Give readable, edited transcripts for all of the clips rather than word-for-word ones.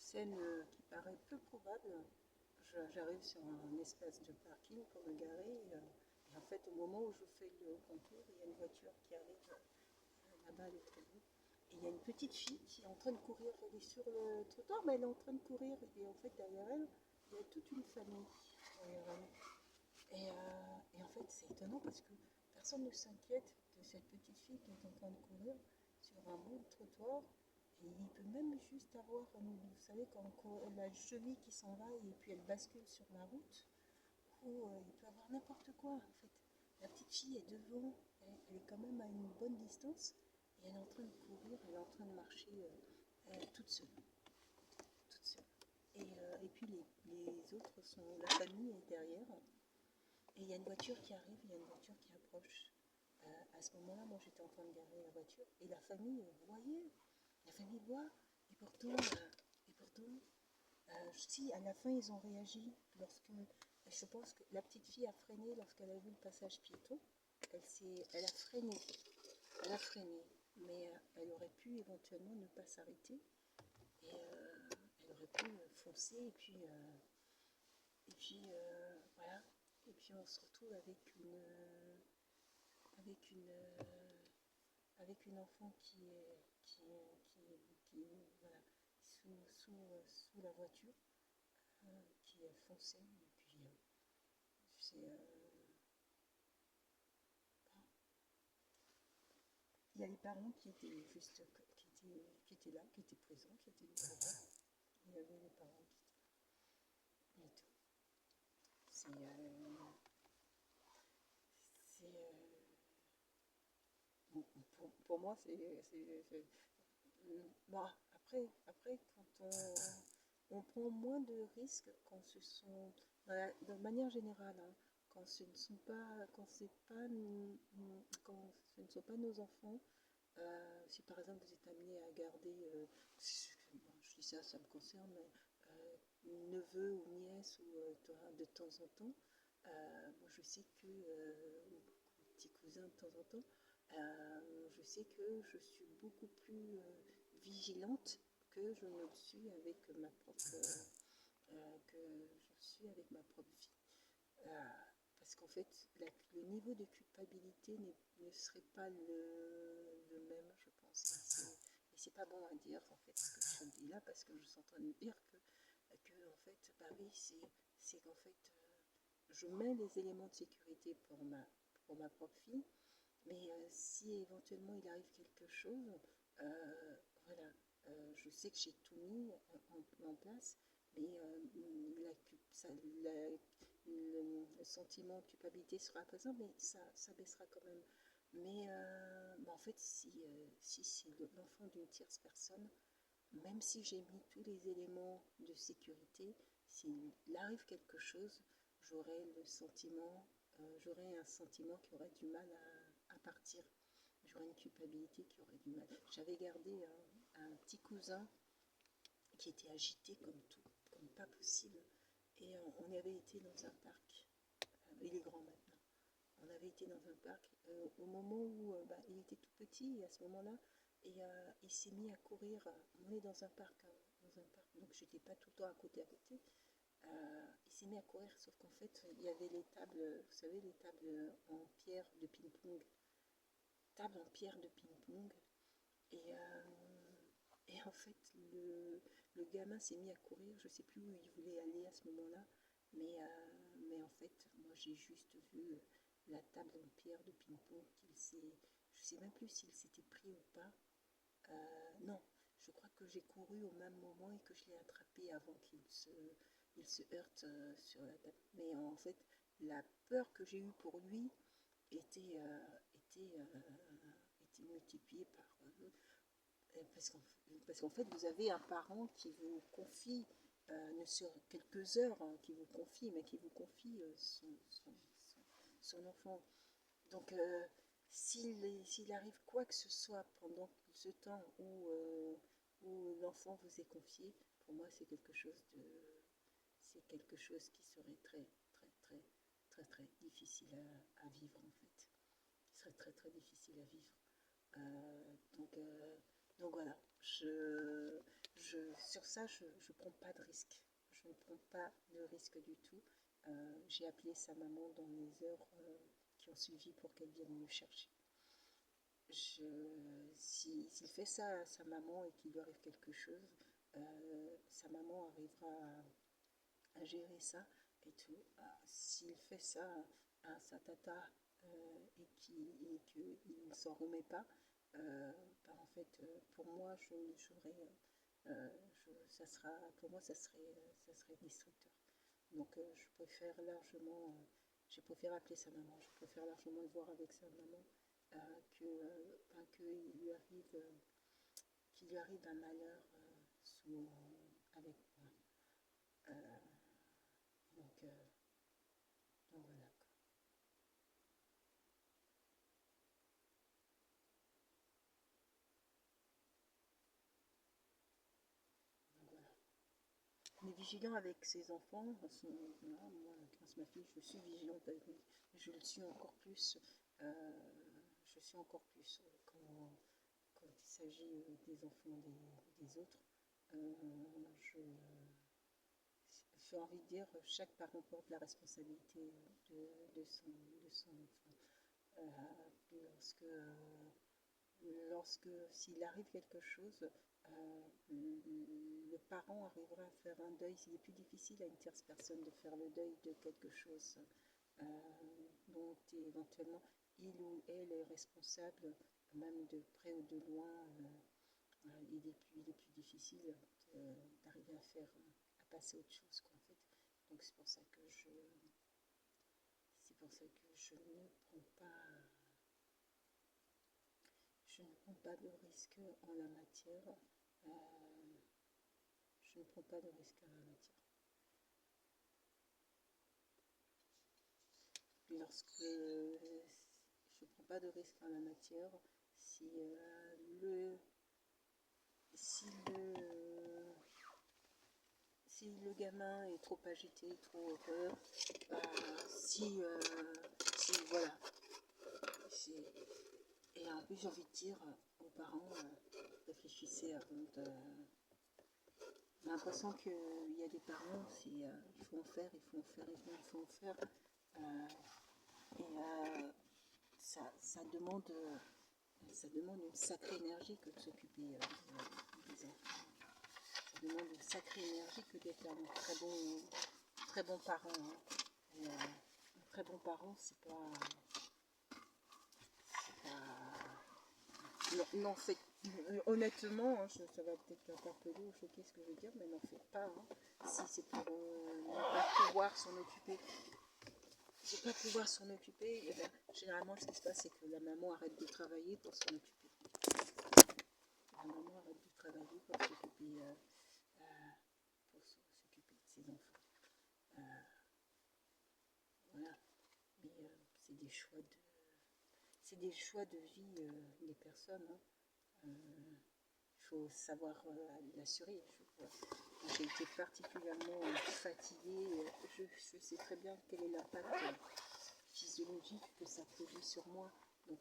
scène qui paraît peu probable. J'arrive sur un espace de parking pour me garer. Et en fait, au moment où je fais le contour, il y a une voiture qui arrive là-bas à l'autre bout. Et il y a une petite fille qui est en train de courir. Elle est sur le trottoir, mais elle est en train de courir. Et en fait, derrière elle, il y a toute une famille derrière elle. Et en fait, c'est étonnant parce que personne ne s'inquiète de cette petite fille qui est en train de courir sur un bout de trottoir. Et il peut même juste avoir, vous savez, quand la cheville qui s'en va et puis elle bascule sur la route, ou il peut avoir n'importe quoi en fait. La petite fille est devant, elle est quand même à une bonne distance et elle est en train de courir, elle est en train de marcher toute seule, toute seule. Et puis les autres sont, la famille est derrière. Et il y a une voiture qui arrive, il y a une voiture qui approche. À ce moment-là, moi j'étais en train de garer la voiture et la famille voyait, la famille voit. Et pourtant, si à la fin ils ont réagi, lorsque je pense que la petite fille a freiné lorsqu'elle a vu le passage piéton, elle a freiné, mais elle aurait pu éventuellement ne pas s'arrêter et elle aurait pu foncer voilà. Et puis on se retrouve avec une enfant voilà, sous la voiture qui fonçait. Et puis c'est, il y a les parents qui étaient juste, qui étaient là, qui étaient présents, qui étaient présents. Il y avait les parents qui étaient et tout. C'est pour moi, bah, après, quand on prend moins de risques quand ce sont, de manière générale, hein, quand ce ne sont pas, quand ce ne sont pas nos enfants, si par exemple vous êtes amené à garder, je dis ça, ça me concerne, mais neveu ou nièce ou de temps en temps, moi je sais que, ou petit cousin de temps en temps, je sais que je suis beaucoup plus vigilante que je ne le suis avec ma propre, fille. Euh, Parce qu'en fait, le niveau de culpabilité ne serait pas le même, je pense. Et c'est pas bon à dire, en fait, ce que je dis là, parce que je suis en train de dire que en fait, bah oui, c'est qu'en fait, je mets les éléments de sécurité pour ma propre fille, mais si éventuellement il arrive quelque chose, voilà, je sais que j'ai tout mis en place, mais le sentiment de culpabilité sera présent, mais ça baissera quand même. Mais en fait, si c'est l'enfant d'une tierce personne, même si j'ai mis tous les éléments de sécurité, s'il arrive quelque chose, j'aurais un sentiment qui aurait du mal à partir. J'aurais une culpabilité qui aurait du mal. J'avais gardé un petit cousin qui était agité comme tout, comme pas possible. Et on avait été dans un parc. Il est grand maintenant. On avait été dans un parc au moment où il était tout petit, et à ce moment-là, et il s'est mis à courir. On est dans un parc, hein, donc j'étais pas tout le temps à côté. Il s'est mis à courir, sauf qu'en fait, il y avait les tables, vous savez, les tables en pierre de ping-pong. Tables en pierre de ping-pong. Et, en fait, le gamin s'est mis à courir. Je ne sais plus où il voulait aller à ce moment-là. Mais en fait, moi, j'ai juste vu la table en pierre de ping-pong je ne sais même plus s'il s'était pris ou pas. Non, je crois que j'ai couru au même moment et que je l'ai attrapé avant il se heurte sur la table. Mais en fait, la peur que j'ai eue pour lui était, était multipliée par... parce qu'en fait, vous avez un parent qui vous confie, ne sur quelques heures, hein, qui vous confie, mais qui vous confie son enfant. Donc, s'il arrive quoi que ce soit pendant ce temps où l'enfant vous est confié, pour moi, c'est quelque chose qui serait très, très, très, très, très difficile à vivre, en fait. Qui serait très, très difficile à vivre. Donc, Donc voilà, sur ça, je ne prends pas de risque. Je ne prends pas de risque du tout. J'ai appelé sa maman dans les heures qui ont suivi pour qu'elle vienne me chercher. S'il fait ça à sa maman et qu'il lui arrive quelque chose, sa maman arrivera à gérer ça et tout. S'il fait ça à sa tata et qu'il ne s'en remet pas, bah, en fait, pour moi, ça sera, pour moi, ça serait destructeur. Donc, je préfère appeler sa maman, je préfère largement le voir avec sa maman qu'il lui arrive un malheur avec moi. Euh, donc, euh, donc voilà. Donc voilà. On est vigilant avec ses enfants. Voilà, moi, grâce à ma fille, je suis vigilante avec lui. Je le suis encore plus. euh, je suis encore plus quand il s'agit des enfants des autres. Je, j'ai envie de dire, chaque parent porte la responsabilité de son enfant. Lorsque, s'il arrive quelque chose, le parent arrivera à faire un deuil. Il est plus difficile à une tierce personne de faire le deuil de quelque chose euh, dont éventuellement il ou elle est responsable, même de près ou de loin. Il est plus difficile d'arriver à passer à autre chose, quoi, en fait. Donc c'est pour ça que je ne prends pas de risque en la matière. Euh, je ne prends pas de risque en la matière. Lorsque je ne prends pas de risque en la matière, si si le gamin est trop agité, trop heureux, voilà. Et en plus, j'ai envie de dire aux parents, réfléchissez avant de. J'ai l'impression qu'il y a des parents, il faut en faire, il faut en faire, il faut en faire. Et ça demande une sacrée énergie que de s'occuper des enfants. Ça demande une sacrée énergie que d'être un très bon parent. Hein. Et, un très bon parent, c'est pas. N'en faites honnêtement, hein, ça va peut-être interpeller ou choquer ce que je veux dire, mais n'en faites pas. Hein. Si c'est pour ne pas pouvoir s'en occuper, et bien, généralement ce qui se passe, c'est que la maman arrête de travailler pour s'en occuper. La maman arrête de travailler pour s'occuper de ses enfants. Euh, voilà. Mais c'est des choix de vie des personnes. Hein. Il faut savoir l'assurer. J'ai été particulièrement fatiguée. Je sais très bien quel est l'impact physiologique que ça produit sur moi. Il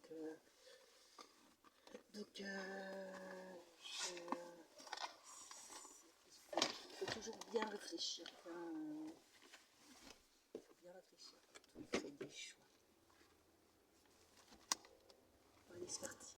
faut toujours bien réfléchir. Il faut bien réfléchir quand on fait des choix. Allez, c'est parti.